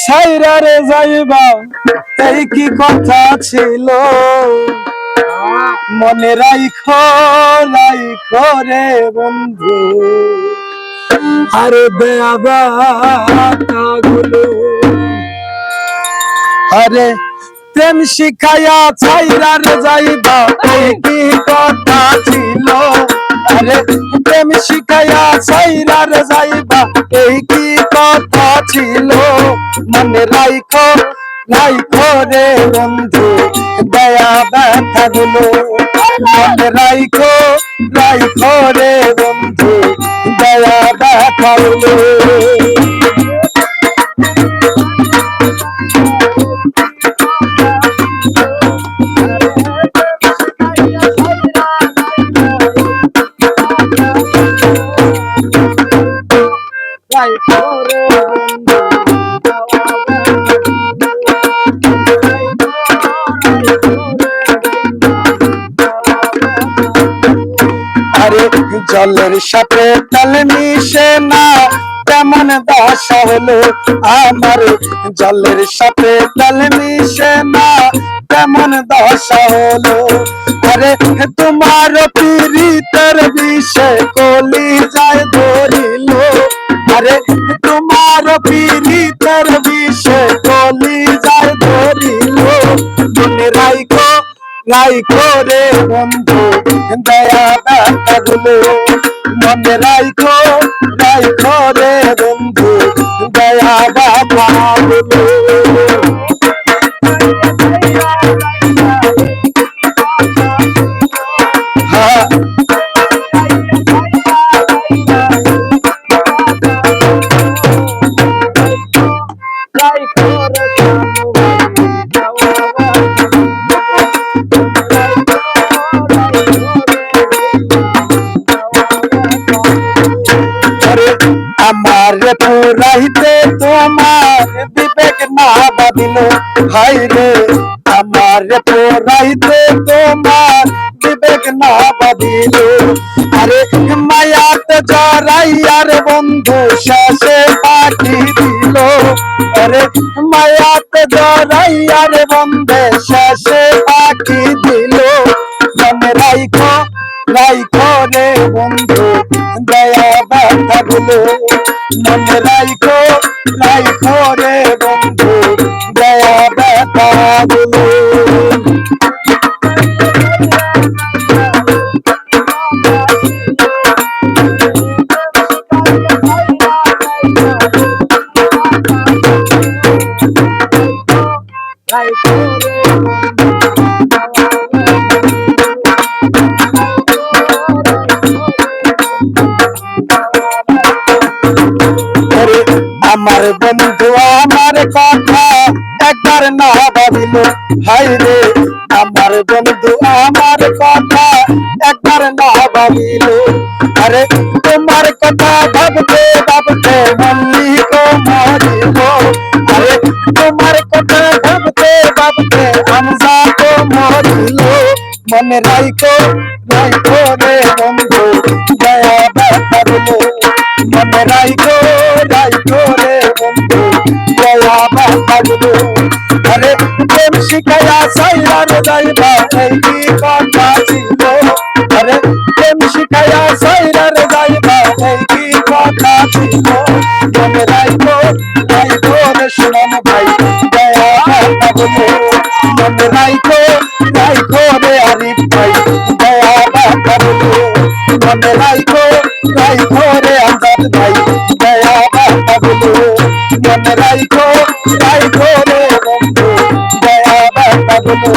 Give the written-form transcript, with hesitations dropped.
সাইরা রে যাইবা এই কি কথা ছিল মনে রাইখো রাইখো রে বন্ধু আরে বেয়াবাগুলো আরে প্রেম শিখাইয়া ছাইরা রে যাইবা এই কি কথা ছিল আরে প্রেম শিখাইয়া ছাইরা রে যাইবা এই কি কথা ছিল মনে রাইখো রাইখো রে বন্ধু দয়া ব্যথাগুলো মনে রাইখো রাইখো রে বন্ধু দয়া ব্যথাগুলো আরে জলের সাথে তাল মিশে না তেমন দশা হলো আমার জলের সাথে তাল মিশে না তেমন দশা হলো আরে তোমার পীড়িতের বিষে কলি যায় ধরিল আরে তোমার পীড়িতের বিষে কলি যায় ধরিল মনে রাইখো রাইখো রে বন্ধু দয়া ব্যথাগুলো মনে রাইখো রাইখো রে বন্ধু দয়া ব্যথাগুলো আমার পুরাইতে তোমার বিবেক না ভাবিল হাই রে আমার পুরাইতে তোমার বিবেক না ভাবিল আরে মায়াতে জড়াইয়ার বন্ধু শেষে পাখি দিল আরে মায়াতে জড়াইয়ার বন্ধু শেষে পাখি দিল মনে রাইখো রাইখো রে বন্ধু দয়া ব্যথাগুলো মনে রাইখো রাইখো রে বন্ধু দয়া ব্যথাগুলো আমার বন্ধু আমার কথা একবার না ভাবিল হাই রে আমার বন্ধু আমার কথা একবার না ভাবিল আরে তোমার কথা ভাবতে ভাবতে মল্লিক মরিল আরে তোমার কথা ভাবতে ভাবতে আমজাদ মরিল মনে রাইখো রাইখো রে বন্ধু দয়া ব্যথাগুলো মনে রাইখো রাইখো রে বন্ধু দয়া ব্যথাগুলো আরে প্রেম শিখাইয়া সাইরা রে যাইবা এই কি কথা ছিল আরে প্রেম শিখাইয়া সাইরা রে যাইবা এই কি কথা ছিল মনে রাইখো রাইখো রে সুনাম ভাই দয়া ব্যথাগুলো মনে রাইখো রাইখো রে আরিফ ভাই দয়া ব্যথাগুলো মনে রাইখো রাইখো রে আমজাদ ভাই দয়া ব্যথাগুলো মনে রাইখো রাইখো রে বন্ধু দয়া ব্যথাগুলো